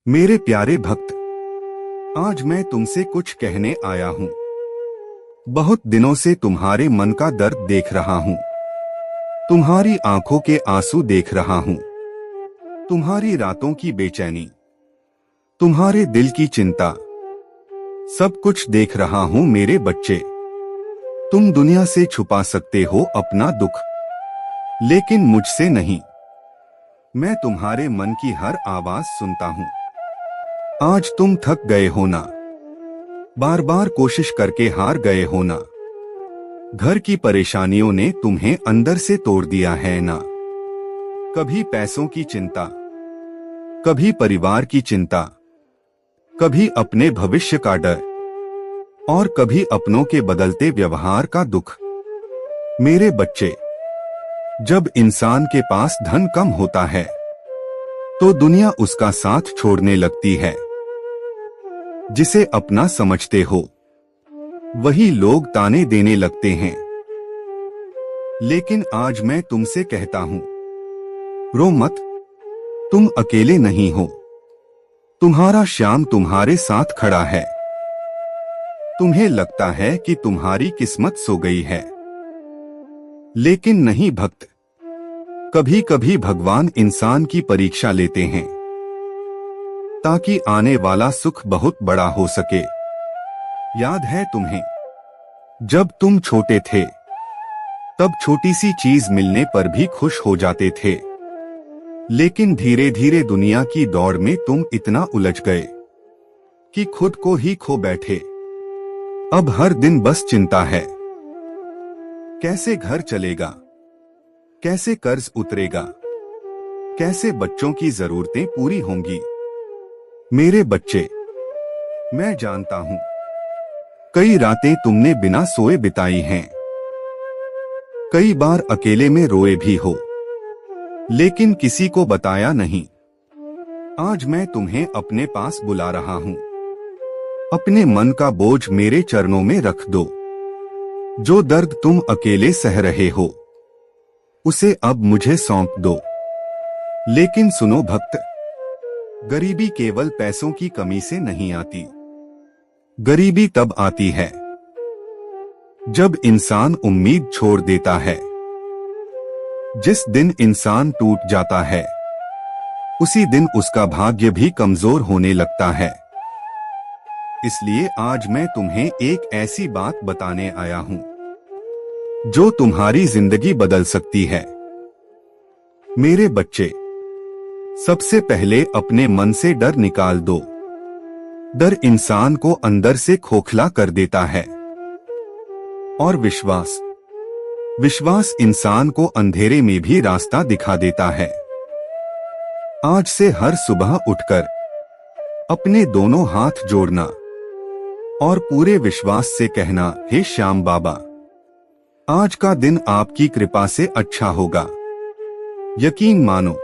मेरे प्यारे भक्त, आज मैं तुमसे कुछ कहने आया हूँ। बहुत दिनों से तुम्हारे मन का दर्द देख रहा हूँ, तुम्हारी आंखों के आंसू देख रहा हूँ, तुम्हारी रातों की बेचैनी, तुम्हारे दिल की चिंता, सब कुछ देख रहा हूँ मेरे बच्चे। तुम दुनिया से छुपा सकते हो अपना दुख, लेकिन मुझसे नहीं। मैं तुम्हारे मन की हर आवाज सुनता हूँ। आज तुम थक गए हो ना, बार बार कोशिश करके हार गए हो ना। घर की परेशानियों ने तुम्हें अंदर से तोड़ दिया है ना। कभी पैसों की चिंता, कभी परिवार की चिंता, कभी अपने भविष्य का डर और कभी अपनों के बदलते व्यवहार का दुख। मेरे बच्चे, जब इंसान के पास धन कम होता है तो दुनिया उसका साथ छोड़ने लगती है। जिसे अपना समझते हो वही लोग ताने देने लगते हैं। लेकिन आज मैं तुमसे कहता हूं, रो मत, तुम अकेले नहीं हो। तुम्हारा श्याम तुम्हारे साथ खड़ा है। तुम्हें लगता है कि तुम्हारी किस्मत सो गई है, लेकिन नहीं भक्त। कभी कभी भगवान इंसान की परीक्षा लेते हैं ताकि आने वाला सुख बहुत बड़ा हो सके। याद है तुम्हें, जब तुम छोटे थे तब छोटी सी चीज मिलने पर भी खुश हो जाते थे। लेकिन धीरे धीरे दुनिया की दौड़ में तुम इतना उलझ गए कि खुद को ही खो बैठे। अब हर दिन बस चिंता है, कैसे घर चलेगा, कैसे कर्ज उतरेगा, कैसे बच्चों की जरूरतें पूरी होंगी। मेरे बच्चे, मैं जानता हूं कई रातें तुमने बिना सोए बिताई हैं। कई बार अकेले में रोए भी हो, लेकिन किसी को बताया नहीं। आज मैं तुम्हें अपने पास बुला रहा हूं। अपने मन का बोझ मेरे चरणों में रख दो। जो दर्द तुम अकेले सह रहे हो उसे अब मुझे सौंप दो। लेकिन सुनो भक्त, गरीबी केवल पैसों की कमी से नहीं आती। गरीबी तब आती है जब इंसान उम्मीद छोड़ देता है। जिस दिन इंसान टूट जाता है उसी दिन उसका भाग्य भी कमजोर होने लगता है। इसलिए आज मैं तुम्हें एक ऐसी बात बताने आया हूं जो तुम्हारी जिंदगी बदल सकती है। मेरे बच्चे, सबसे पहले अपने मन से डर निकाल दो। डर इंसान को अंदर से खोखला कर देता है। और विश्वास इंसान को अंधेरे में भी रास्ता दिखा देता है। आज से हर सुबह उठकर अपने दोनों हाथ जोड़ना और पूरे विश्वास से कहना, हे श्याम बाबा, आज का दिन आपकी कृपा से अच्छा होगा। यकीन मानो,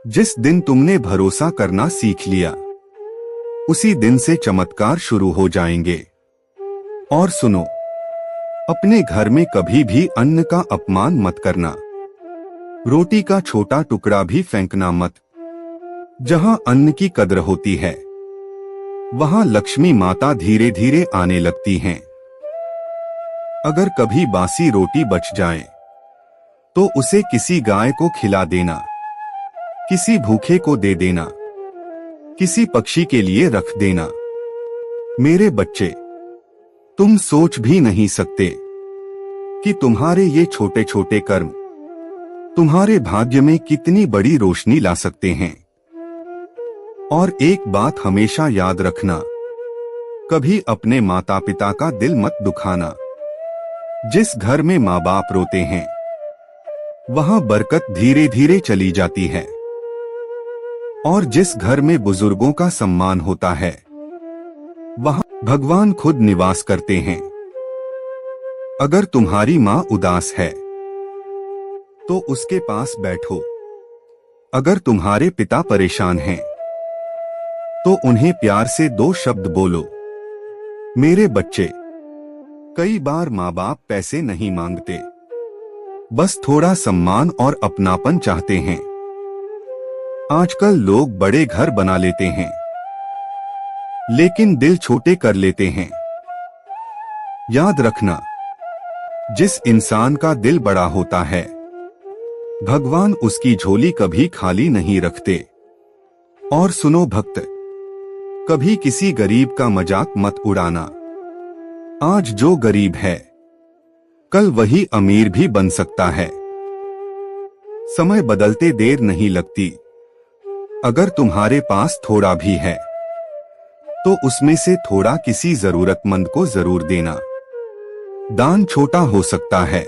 जिस दिन तुमने भरोसा करना सीख लिया उसी दिन से चमत्कार शुरू हो जाएंगे। और सुनो, अपने घर में कभी भी अन्न का अपमान मत करना। रोटी का छोटा टुकड़ा भी फेंकना मत। जहां अन्न की कद्र होती है वहां लक्ष्मी माता धीरे धीरे आने लगती हैं। अगर कभी बासी रोटी बच जाए तो उसे किसी गाय को खिला देना, किसी भूखे को दे देना, किसी पक्षी के लिए रख देना। मेरे बच्चे, तुम सोच भी नहीं सकते कि तुम्हारे ये छोटे छोटे कर्म तुम्हारे भाग्य में कितनी बड़ी रोशनी ला सकते हैं। और एक बात हमेशा याद रखना, कभी अपने माता पिता का दिल मत दुखाना। जिस घर में माँ बाप रोते हैं वहां बरकत धीरे धीरे चली जाती है। और जिस घर में बुजुर्गों का सम्मान होता है वहां भगवान खुद निवास करते हैं। अगर तुम्हारी माँ उदास है तो उसके पास बैठो। अगर तुम्हारे पिता परेशान हैं तो उन्हें प्यार से 2 शब्द बोलो। मेरे बच्चे, कई बार माँ बाप पैसे नहीं मांगते, बस थोड़ा सम्मान और अपनापन चाहते हैं। आजकल लोग बड़े घर बना लेते हैं, लेकिन दिल छोटे कर लेते हैं। याद रखना, जिस इंसान का दिल बड़ा होता है, भगवान उसकी झोली कभी खाली नहीं रखते। और सुनो भक्त, कभी किसी गरीब का मजाक मत उड़ाना। आज जो गरीब है, कल वही अमीर भी बन सकता है। समय बदलते देर नहीं लगती। अगर तुम्हारे पास थोड़ा भी है, तो उसमें से थोड़ा किसी जरूरतमंद को जरूर देना। दान छोटा हो सकता है,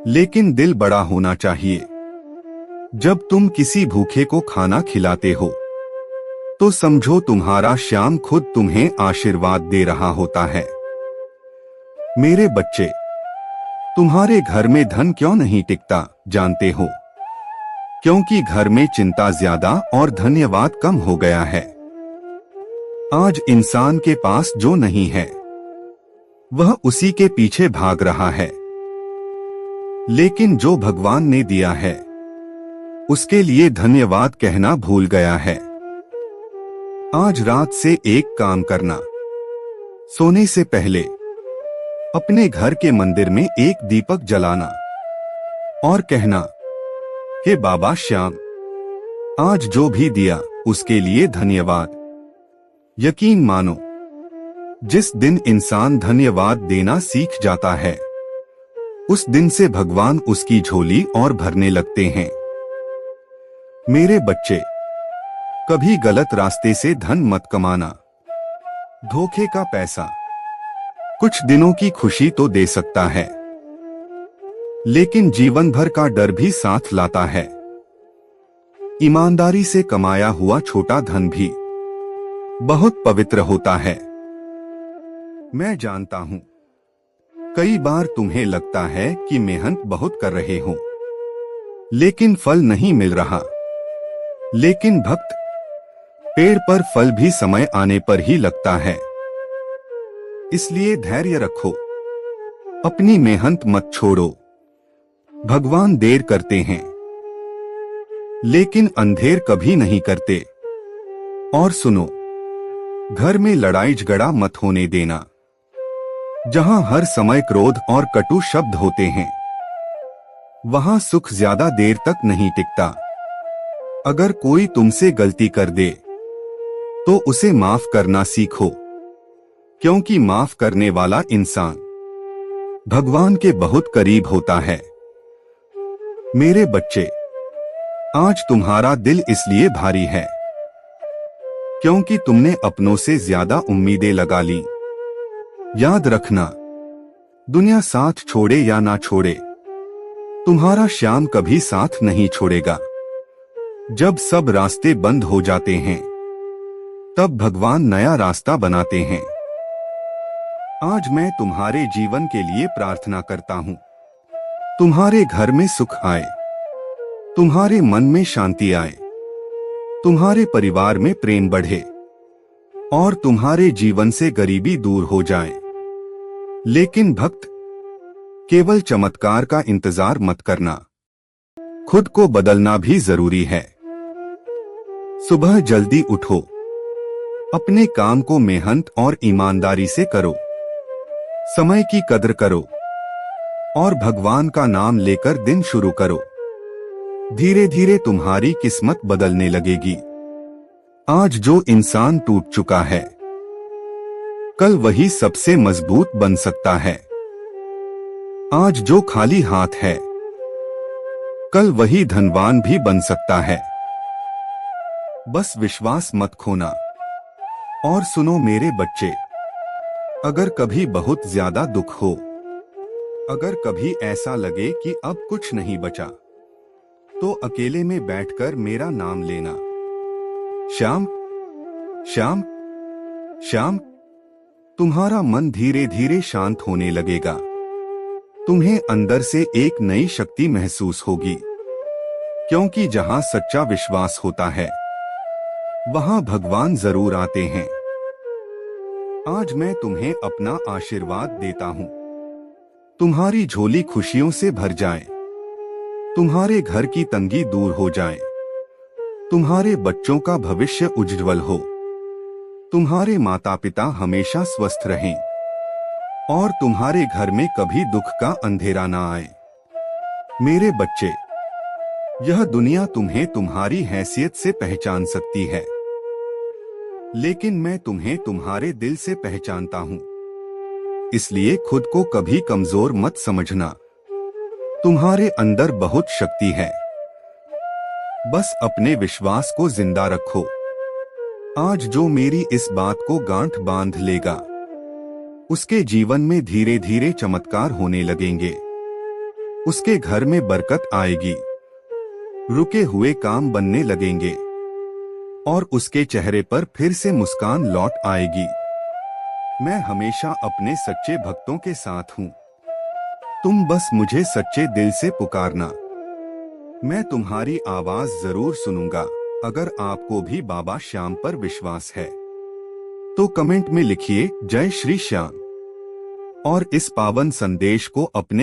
लेकिन दिल बड़ा होना चाहिए। जब तुम किसी भूखे को खाना खिलाते हो, तो समझो तुम्हारा श्याम खुद तुम्हें आशीर्वाद दे रहा होता है। मेरे बच्चे, तुम्हारे घर में धन क्यों नहीं टिकता जानते हो? क्योंकि घर में चिंता ज्यादा और धन्यवाद कम हो गया है। आज इंसान के पास जो नहीं है, वह उसी के पीछे भाग रहा है। लेकिन जो भगवान ने दिया है, उसके लिए धन्यवाद कहना भूल गया है। आज रात से एक काम करना, सोने से पहले अपने घर के मंदिर में एक दीपक जलाना और कहना, हे बाबा श्याम, आज जो भी दिया उसके लिए धन्यवाद। यकीन मानो, जिस दिन इंसान धन्यवाद देना सीख जाता है, उस दिन से भगवान उसकी झोली और भरने लगते हैं। मेरे बच्चे, कभी गलत रास्ते से धन मत कमाना। धोखे का पैसा कुछ दिनों की खुशी तो दे सकता है, लेकिन जीवन भर का डर भी साथ लाता है। ईमानदारी से कमाया हुआ छोटा धन भी बहुत पवित्र होता है। मैं जानता हूं, कई बार तुम्हें लगता है कि मेहनत बहुत कर रहे हो, लेकिन फल नहीं मिल रहा। लेकिन भक्त, पेड़ पर फल भी समय आने पर ही लगता है। इसलिए धैर्य रखो, अपनी मेहनत मत छोड़ो। भगवान देर करते हैं, लेकिन अंधेर कभी नहीं करते। और सुनो, घर में लड़ाई झगड़ा मत होने देना। जहां हर समय क्रोध और कटु शब्द होते हैं, वहां सुख ज्यादा देर तक नहीं टिकता। अगर कोई तुमसे गलती कर दे, तो उसे माफ करना सीखो, क्योंकि माफ करने वाला इंसान भगवान के बहुत करीब होता है। मेरे बच्चे, आज तुम्हारा दिल इसलिए भारी है क्योंकि तुमने अपनों से ज्यादा उम्मीदें लगा ली। याद रखना, दुनिया साथ छोड़े या ना छोड़े, तुम्हारा श्याम कभी साथ नहीं छोड़ेगा। जब सब रास्ते बंद हो जाते हैं, तब भगवान नया रास्ता बनाते हैं। आज मैं तुम्हारे जीवन के लिए प्रार्थना करता हूं। तुम्हारे घर में सुख आए, तुम्हारे मन में शांति आए, तुम्हारे परिवार में प्रेम बढ़े और तुम्हारे जीवन से गरीबी दूर हो जाए। लेकिन भक्त, केवल चमत्कार का इंतजार मत करना, खुद को बदलना भी जरूरी है। सुबह जल्दी उठो, अपने काम को मेहनत और ईमानदारी से करो, समय की कदर करो और भगवान का नाम लेकर दिन शुरू करो। धीरे धीरे तुम्हारी किस्मत बदलने लगेगी। आज जो इंसान टूट चुका है, कल वही सबसे मजबूत बन सकता है। आज जो खाली हाथ है, कल वही धनवान भी बन सकता है। बस विश्वास मत खोना। और सुनो मेरे बच्चे, अगर कभी बहुत ज्यादा दुख हो, अगर कभी ऐसा लगे कि अब कुछ नहीं बचा, तो अकेले में बैठकर मेरा नाम लेना, श्याम श्याम श्याम। तुम्हारा मन धीरे धीरे शांत होने लगेगा। तुम्हें अंदर से एक नई शक्ति महसूस होगी, क्योंकि जहां सच्चा विश्वास होता है, वहां भगवान जरूर आते हैं। आज मैं तुम्हें अपना आशीर्वाद देता हूं। तुम्हारी झोली खुशियों से भर जाए, तुम्हारे घर की तंगी दूर हो जाए तुम्हारे बच्चों का भविष्य उज्ज्वल हो, तुम्हारे माता पिता हमेशा स्वस्थ रहें और तुम्हारे घर में कभी दुख का अंधेरा ना आए। मेरे बच्चे, यह दुनिया तुम्हें तुम्हारी हैसियत से पहचान सकती है, लेकिन मैं तुम्हें तुम्हारे दिल से पहचानता हूं। इसलिए खुद को कभी कमजोर मत समझना। तुम्हारे अंदर बहुत शक्ति है। बस अपने विश्वास को जिंदा रखो। आज जो मेरी इस बात को गांठ बांध लेगा, उसके जीवन में धीरे धीरे चमत्कार होने लगेंगे। उसके घर में बरकत आएगी, रुके हुए काम बनने लगेंगे और उसके चेहरे पर फिर से मुस्कान लौट आएगी। मैं हमेशा अपने सच्चे भक्तों के साथ हूं। तुम बस मुझे सच्चे दिल से पुकारना, मैं तुम्हारी आवाज जरूर सुनूंगा। अगर आपको भी बाबा श्याम पर विश्वास है तो कमेंट में लिखिए जय श्री श्याम और इस पावन संदेश को अपने